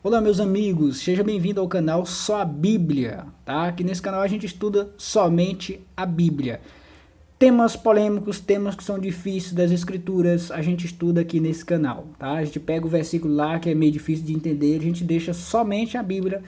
Olá meus amigos, seja bem-vindo ao canal Só a Bíblia, tá? Aqui nesse canal a gente estuda somente a Bíblia. Temas polêmicos, temas que são difíceis das escrituras, a gente estuda aqui nesse canal, tá? A gente pega o versículo lá que é meio difícil de entender, a gente deixa somente a Bíblia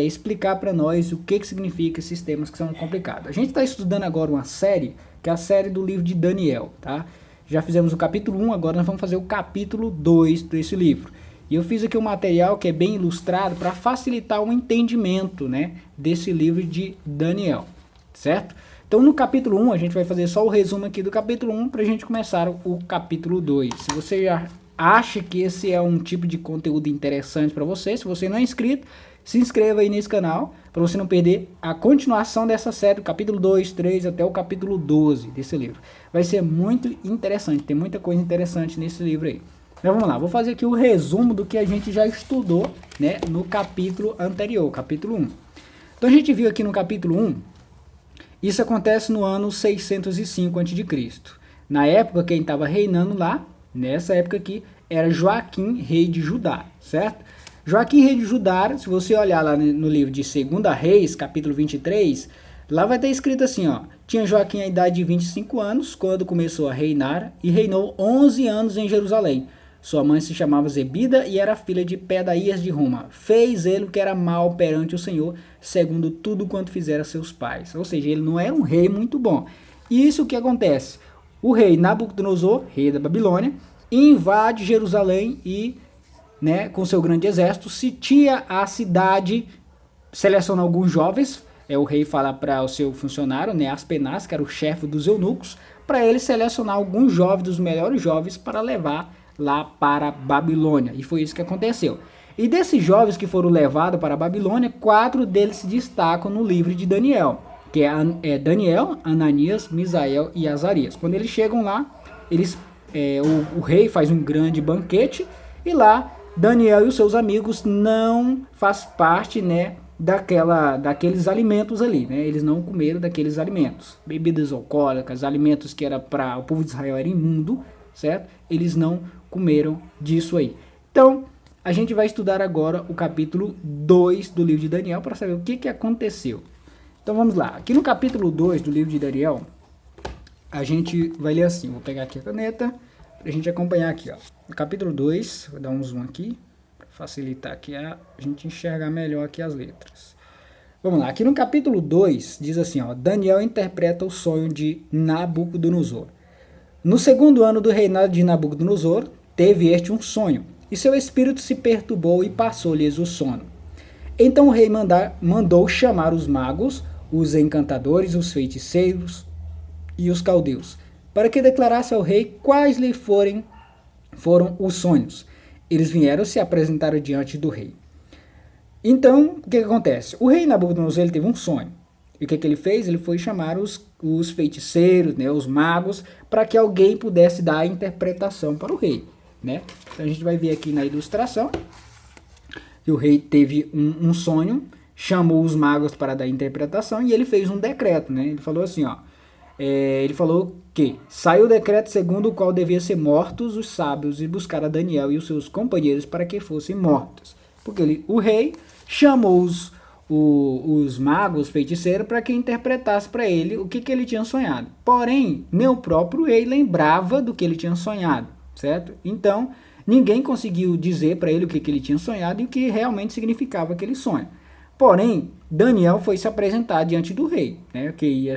explicar para nós o que significa esses temas que são complicados. A gente está estudando agora uma série, que é a série do livro de Daniel, tá? Já fizemos o capítulo 1, agora nós vamos fazer o capítulo 2 desse livro. E eu fiz aqui um material que é bem ilustrado para facilitar o entendimento, né, desse livro de Daniel, certo? Então no capítulo 1 a gente vai fazer só o resumo aqui do capítulo 1 para a gente começar o capítulo 2. Se você já acha que esse é um tipo de conteúdo interessante para você, se você não é inscrito, se inscreva aí nesse canal para você não perder a continuação dessa série, do capítulo 2, 3 até o capítulo 12 desse livro. Vai ser muito interessante, tem muita coisa interessante nesse livro aí. Então vamos lá, vou fazer aqui o resumo do que a gente já estudou, né, no capítulo anterior, capítulo 1. Então a gente viu aqui no capítulo 1, isso acontece no ano 605 a.C. Na época quem estava reinando lá, nessa época aqui, era Joaquim, rei de Judá, certo? Joaquim, rei de Judá, se você olhar lá no livro de 2 Reis, capítulo 23, lá vai estar escrito assim, ó: tinha Joaquim a idade de 25 anos, quando começou a reinar, e reinou 11 anos em Jerusalém. Sua mãe se chamava Zebida e era filha de Pedaías de Ruma. Fez ele o que era mal perante o Senhor, segundo tudo quanto fizera seus pais. Ou seja, ele não era um rei muito bom. E isso que acontece? O rei Nabucodonosor, rei da Babilônia, invade Jerusalém e, né, com seu grande exército, sitia a cidade, seleciona alguns jovens. O rei fala para o seu funcionário, né, Aspenaz, que era o chefe dos eunucos, para ele selecionar alguns jovens, dos melhores jovens, para levar lá para a Babilônia. E foi isso que aconteceu. E desses jovens que foram levados para a Babilônia, 4 deles se destacam no livro de Daniel, que é Daniel, Ananias, Misael e Azarias. Quando eles chegam lá, o rei faz um grande banquete e lá Daniel e os seus amigos não faz parte, né, daqueles alimentos ali, né? Eles não comeram daqueles alimentos, bebidas alcoólicas, alimentos que era para o povo de Israel era imundo, certo? Eles não comeram disso aí. Então, a gente vai estudar agora o capítulo 2 do livro de Daniel para saber o que aconteceu. Então vamos lá. Aqui no capítulo 2 do livro de Daniel, a gente vai ler assim. Vou pegar aqui a caneta para a gente acompanhar aqui, ó. No capítulo 2, vou dar um zoom aqui para facilitar aqui a gente enxergar melhor aqui as letras. Vamos lá. Aqui no capítulo 2 diz assim, ó: Daniel interpreta o sonho de Nabucodonosor. No segundo ano do reinado de Nabucodonosor, teve este um sonho, e seu espírito se perturbou e passou-lhes o sono. Então o rei mandou chamar os magos, os encantadores, os feiticeiros e os caldeus, para que declarasse ao rei quais lhe foram os sonhos. Eles vieram se apresentar diante do rei. Então, o que acontece? O rei Nabucodonosor ele teve um sonho. E o que ele fez? Ele foi chamar os feiticeiros, né, os magos, para que alguém pudesse dar a interpretação para o rei, né? Então a gente vai ver aqui na ilustração que o rei teve um sonho, chamou os magos para dar a interpretação e ele fez um decreto, né? Ele falou assim, ó, ele falou que saiu o decreto segundo o qual deviam ser mortos os sábios e buscar a Daniel e os seus companheiros para que fossem mortos. Porque o rei chamou os magos, os feiticeiros, para que interpretasse para ele o que ele tinha sonhado. Porém, nem o próprio rei lembrava do que ele tinha sonhado, certo? Então, ninguém conseguiu dizer para ele o que ele tinha sonhado e o que realmente significava aquele sonho. Porém, Daniel foi se apresentar diante do rei, né? Que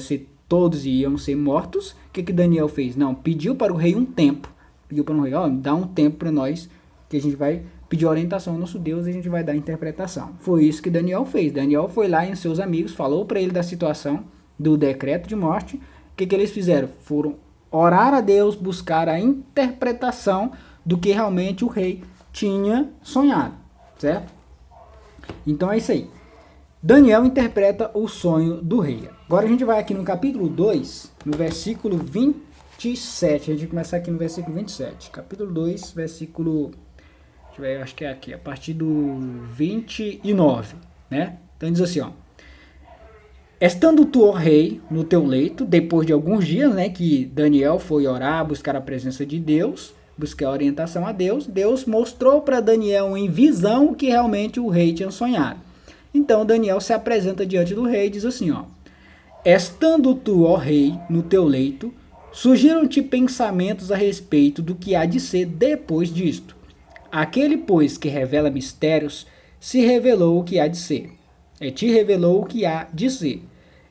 todos iam ser mortos. O que Daniel fez? Não, pediu para o rei um tempo. Pediu para o rei, ó, dá um tempo para nós, que a gente vai pedir orientação ao nosso Deus e a gente vai dar a interpretação. Foi isso que Daniel fez. Daniel foi lá em seus amigos, falou para ele da situação do decreto de morte. O que eles fizeram? Foram orar a Deus, buscar a interpretação do que realmente o rei tinha sonhado, certo? Então é isso aí. Daniel interpreta o sonho do rei. Agora a gente vai aqui no capítulo 2, no versículo 27. A gente vai começar aqui no versículo 27. Capítulo 2, versículo... acho que é aqui, a partir do 29, né? Então diz assim, ó: estando tu, ó rei, no teu leito, depois de alguns dias, né, que Daniel foi orar, buscar a presença de Deus, buscar orientação a Deus. Deus mostrou para Daniel em visão o que realmente o rei tinha sonhado. Então Daniel se apresenta diante do rei e diz assim, ó: estando tu, ó rei, no teu leito, surgiram-te pensamentos a respeito do que há de ser depois disto. Aquele, pois, que revela mistérios, se revelou o que há de ser. Te revelou o que há de ser.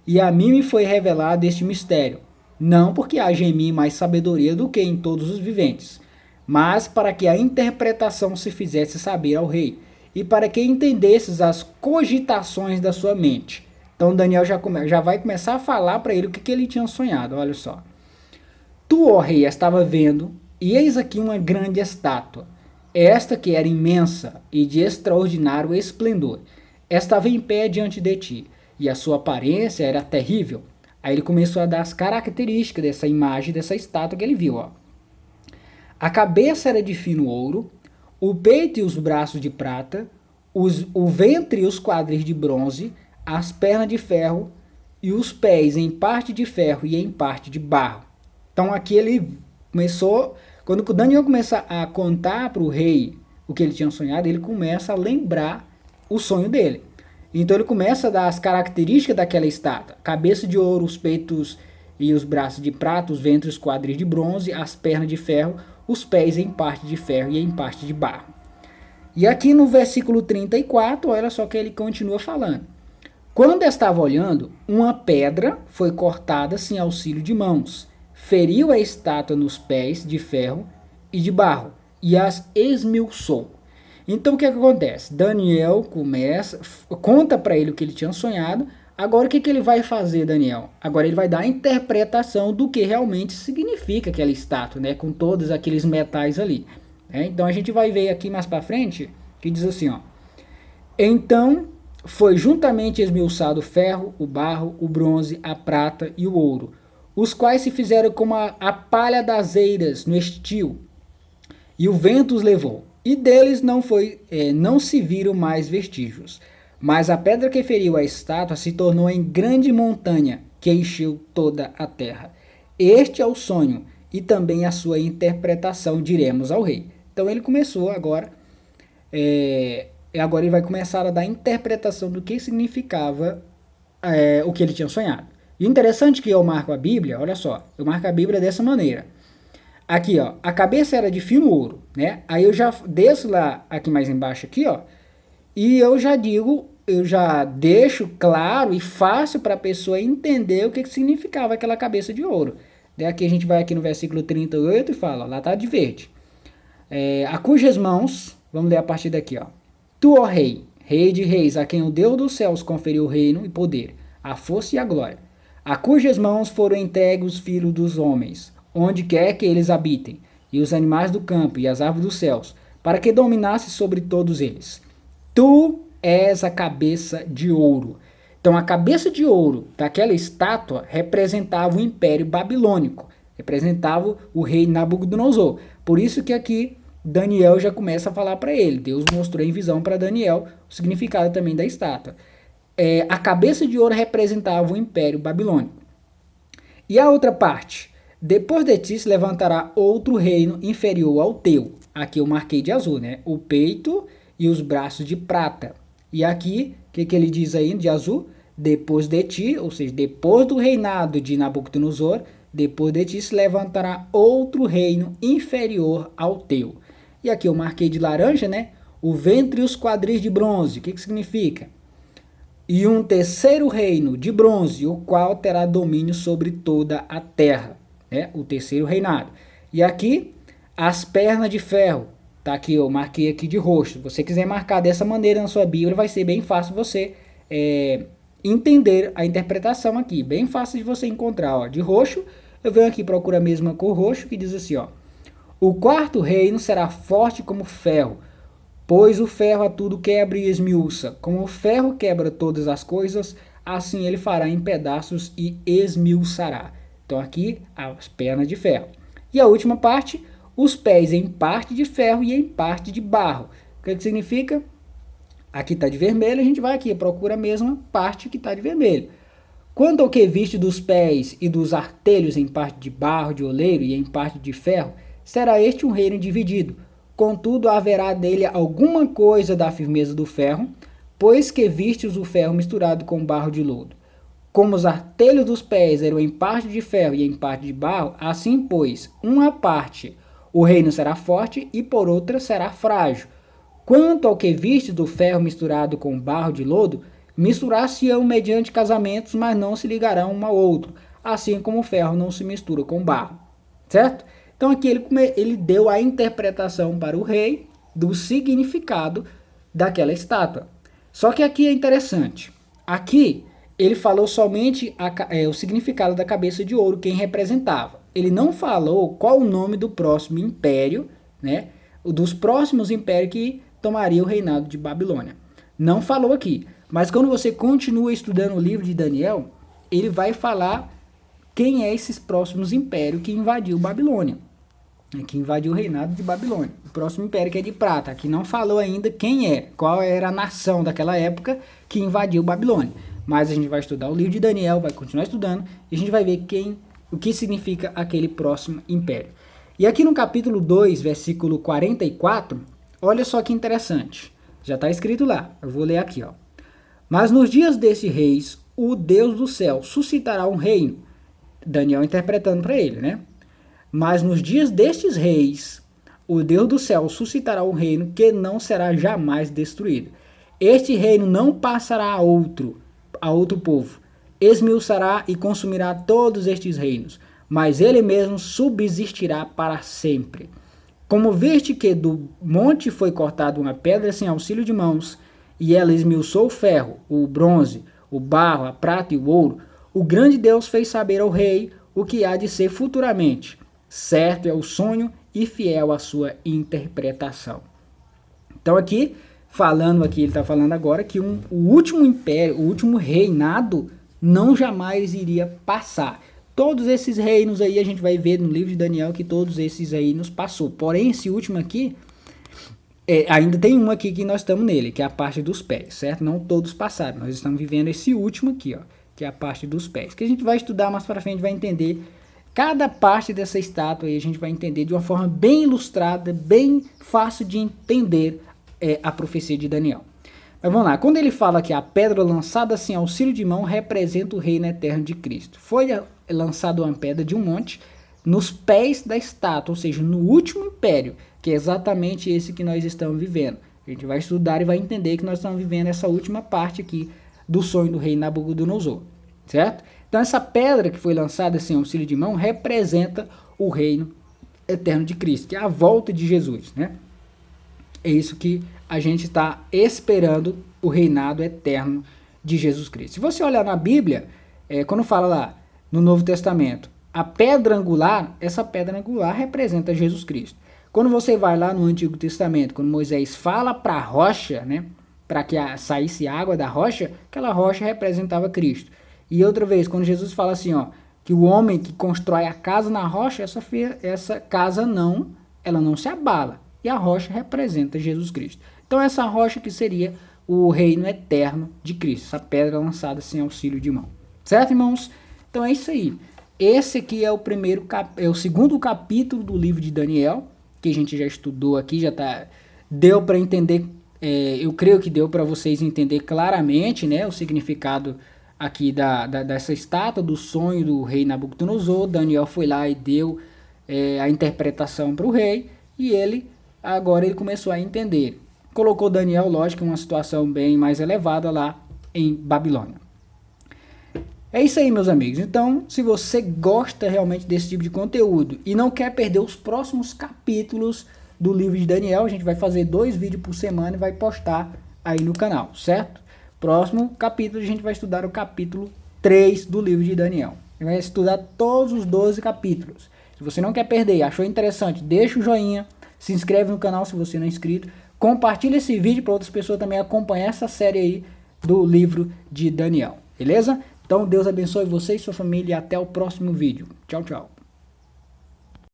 E a mim me foi revelado este mistério, não porque haja em mim mais sabedoria do que em todos os viventes, mas para que a interpretação se fizesse saber ao rei, e para que entendesses as cogitações da sua mente. Então Daniel já vai começar a falar para ele o que ele tinha sonhado, olha só. Tu, ó rei, estava vendo, e eis aqui uma grande estátua, esta que era imensa e de extraordinário esplendor, estava em pé diante de ti, e a sua aparência era terrível. Aí ele começou a dar as características dessa imagem, dessa estátua que ele viu, ó. A cabeça era de fino ouro, o peito e os braços de prata, o ventre e os quadris de bronze, as pernas de ferro e os pés em parte de ferro e em parte de barro. Então aqui ele começou, quando o Daniel começa a contar para o rei o que ele tinha sonhado, ele começa a lembrar o sonho dele. Então ele começa a dar as características daquela estátua: cabeça de ouro, os peitos e os braços de prata, os ventres e os quadris de bronze, as pernas de ferro, os pés em parte de ferro e em parte de barro. E aqui no versículo 34, olha só que ele continua falando. Quando estava olhando, uma pedra foi cortada sem auxílio de mãos, feriu a estátua nos pés de ferro e de barro, e as esmiuçou. Então o que acontece? Daniel conta para ele o que ele tinha sonhado. Agora o que ele vai fazer, Daniel? Agora ele vai dar a interpretação do que realmente significa aquela estátua, né? Com todos aqueles metais ali. Então a gente vai ver aqui mais para frente, que diz assim, ó. Então foi juntamente esmiuçado o ferro, o barro, o bronze, a prata e o ouro, os quais se fizeram como a palha das eiras no estio, e o vento os levou. E deles não se viram mais vestígios. Mas a pedra que feriu a estátua se tornou em grande montanha, que encheu toda a terra. Este é o sonho, e também a sua interpretação, diremos ao rei. Então ele começou agora, agora ele vai começar a dar a interpretação do que significava o que ele tinha sonhado. E interessante que eu marco a Bíblia, olha só, eu marco a Bíblia dessa maneira. Aqui, ó, a cabeça era de fino ouro, né? Aí eu já desço lá, aqui mais embaixo, aqui, ó, e eu já deixo claro e fácil para a pessoa entender o que significava aquela cabeça de ouro. Daí aqui a gente vai aqui no versículo 38 e fala, ó, lá tá de verde. A cujas mãos, vamos ler a partir daqui, ó. Tu, ó rei, rei de reis, a quem o Deus dos céus conferiu o reino e poder, a força e a glória, a cujas mãos foram entregues os filhos dos homens, onde quer que eles habitem, e os animais do campo e as aves dos céus, para que dominasse sobre todos eles. Tu és a cabeça de ouro. Então a cabeça de ouro daquela estátua representava o Império Babilônico, representava o rei Nabucodonosor. Por isso que aqui Daniel já começa a falar para ele. Deus mostrou em visão para Daniel o significado também da estátua. A cabeça de ouro representava o Império Babilônico. E a outra parte: depois de ti se levantará outro reino inferior ao teu. Aqui eu marquei de azul, né? O peito e os braços de prata. E aqui, o que ele diz aí de azul? Depois de ti, ou seja, depois do reinado de Nabucodonosor, depois de ti se levantará outro reino inferior ao teu. E aqui eu marquei de laranja, né? O ventre e os quadris de bronze. O que significa? E um terceiro reino de bronze, o qual terá domínio sobre toda a terra. O terceiro reinado. E aqui, as pernas de ferro. Tá aqui, eu marquei aqui de roxo. Se você quiser marcar dessa maneira na sua Bíblia, vai ser bem fácil você entender a interpretação aqui. Bem fácil de você encontrar, ó. De roxo, eu venho aqui, procuro a mesma cor roxo, que diz assim, ó. O quarto reino será forte como ferro, pois o ferro a tudo quebra e esmiuça. Como o ferro quebra todas as coisas, assim ele fará em pedaços e esmiuçará. Então aqui, as pernas de ferro. E a última parte, os pés em parte de ferro e em parte de barro. O que significa? Aqui está de vermelho, a gente vai aqui, procura a mesma parte que está de vermelho. Quanto ao que viste dos pés e dos artelhos em parte de barro, de oleiro e em parte de ferro, será este um reino dividido. Contudo, haverá nele alguma coisa da firmeza do ferro, pois que vistes o ferro misturado com barro de lodo. Como os artelhos dos pés eram em parte de ferro e em parte de barro, assim, pois, uma parte o reino será forte e por outra será frágil. Quanto ao que vistes do ferro misturado com barro de lodo, misturar-se-ão mediante casamentos, mas não se ligarão um ao outro, assim como o ferro não se mistura com barro. Certo? Então aqui ele deu a interpretação para o rei do significado daquela estátua. Só que aqui é interessante. Aqui ele falou somente o significado da cabeça de ouro, quem representava. Ele não falou qual o nome do próximo império, né? Dos próximos impérios que tomaria o reinado de Babilônia. Não falou aqui. Mas quando você continua estudando o livro de Daniel, ele vai falar quem é esses próximos impérios que invadiu Babilônia, que invadiu o reinado de Babilônia. O próximo império que é de prata, que não falou ainda quem é, qual era a nação daquela época que invadiu Babilônia. Mas a gente vai estudar o livro de Daniel, vai continuar estudando, e a gente vai ver o que significa aquele próximo império. E aqui no capítulo 2, versículo 44, olha só que interessante. Já está escrito lá, eu vou ler aqui, ó. Mas nos dias desse reis, o Deus do céu suscitará um reino. Daniel interpretando para ele, né? Mas nos dias destes reis, o Deus do céu suscitará um reino que não será jamais destruído. Este reino não passará a outro povo. Esmiuçará e consumirá todos estes reinos, mas ele mesmo subsistirá para sempre. Como viste que do monte foi cortada uma pedra sem auxílio de mãos, e ela esmiuçou o ferro, o bronze, o barro, a prata e o ouro, o grande Deus fez saber ao rei o que há de ser futuramente. Certo é o sonho e fiel a sua interpretação. Então aqui, ele está falando agora que o último império, o último reinado, não jamais iria passar. Todos esses reinos aí, a gente vai ver no livro de Daniel que todos esses reinos passou. Porém, esse último aqui, ainda tem um aqui que nós estamos nele, que é a parte dos pés, certo? Não todos passaram, nós estamos vivendo esse último aqui, ó, que é a parte dos pés. Que a gente vai estudar mais para frente, vai entender cada parte dessa estátua aí, a gente vai entender de uma forma bem ilustrada, bem fácil de entender a profecia de Daniel. Mas vamos lá, quando ele fala que a pedra lançada sem auxílio de mão representa o reino eterno de Cristo. Foi lançada uma pedra de um monte nos pés da estátua, ou seja, no último império, que é exatamente esse que nós estamos vivendo. A gente vai estudar e vai entender que nós estamos vivendo essa última parte aqui do sonho do rei Nabucodonosor, certo? Então essa pedra que foi lançada sem auxílio de mão representa o reino eterno de Cristo, que é a volta de Jesus, né? É isso que a gente está esperando, o reinado eterno de Jesus Cristo. Se você olhar na Bíblia, quando fala lá no Novo Testamento, a pedra angular, essa pedra angular representa Jesus Cristo. Quando você vai lá no Antigo Testamento, quando Moisés fala para a rocha, né, para que saísse água da rocha, aquela rocha representava Cristo. E outra vez, quando Jesus fala assim, ó, que o homem que constrói a casa na rocha, essa casa ela não se abala. E a rocha representa Jesus Cristo. Então essa rocha que seria o reino eterno de Cristo, essa pedra lançada sem auxílio de mão. Certo, irmãos? Então é isso aí. Esse aqui é o segundo capítulo do livro de Daniel, que a gente já estudou aqui, deu para entender, eu creio que deu para vocês entender claramente, né, o significado aqui dessa estátua, do sonho do rei Nabucodonosor. Daniel foi lá e deu a interpretação para o rei, e agora ele começou a entender. Colocou Daniel, lógico, em uma situação bem mais elevada lá em Babilônia. É isso aí, meus amigos. Então, se você gosta realmente desse tipo de conteúdo e não quer perder os próximos capítulos do livro de Daniel, a gente vai fazer 2 vídeos por semana e vai postar aí no canal, certo? Próximo capítulo a gente vai estudar o capítulo 3 do livro de Daniel. A gente vai estudar todos os 12 capítulos. Se você não quer perder, achou interessante, deixa o joinha, se inscreve no canal se você não é inscrito, compartilha esse vídeo para outras pessoas também acompanhar essa série aí do livro de Daniel, beleza? Então Deus abençoe você e sua família e até o próximo vídeo. Tchau, tchau.